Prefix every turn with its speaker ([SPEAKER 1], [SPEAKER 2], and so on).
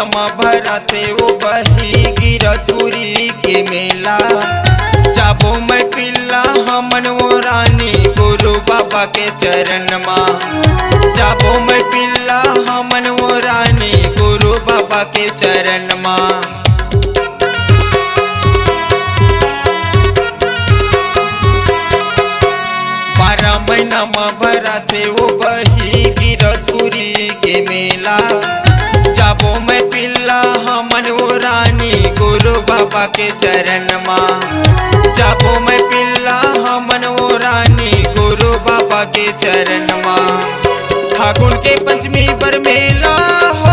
[SPEAKER 1] महीना में भरा थे वो बही गिरधुरी के मेला। जाबो मैं पिल्ला हमन वो रानी गुरु बाबा के चरण माँ। जाबो मैं पिल्ला हमन वो रानी गुरु बाबा के चरण माँ। 12 महीना में भरा थे वो बही गिरधुरी के मेला। जाबो मैं पिल्ला हमन वो रानी गुरु बाबा के चरण माँ। जाबो मैं पिल्ला हमन वो रानी गुरु बाबा के चरण माँ। फागुन के पंचमी पर मेला हो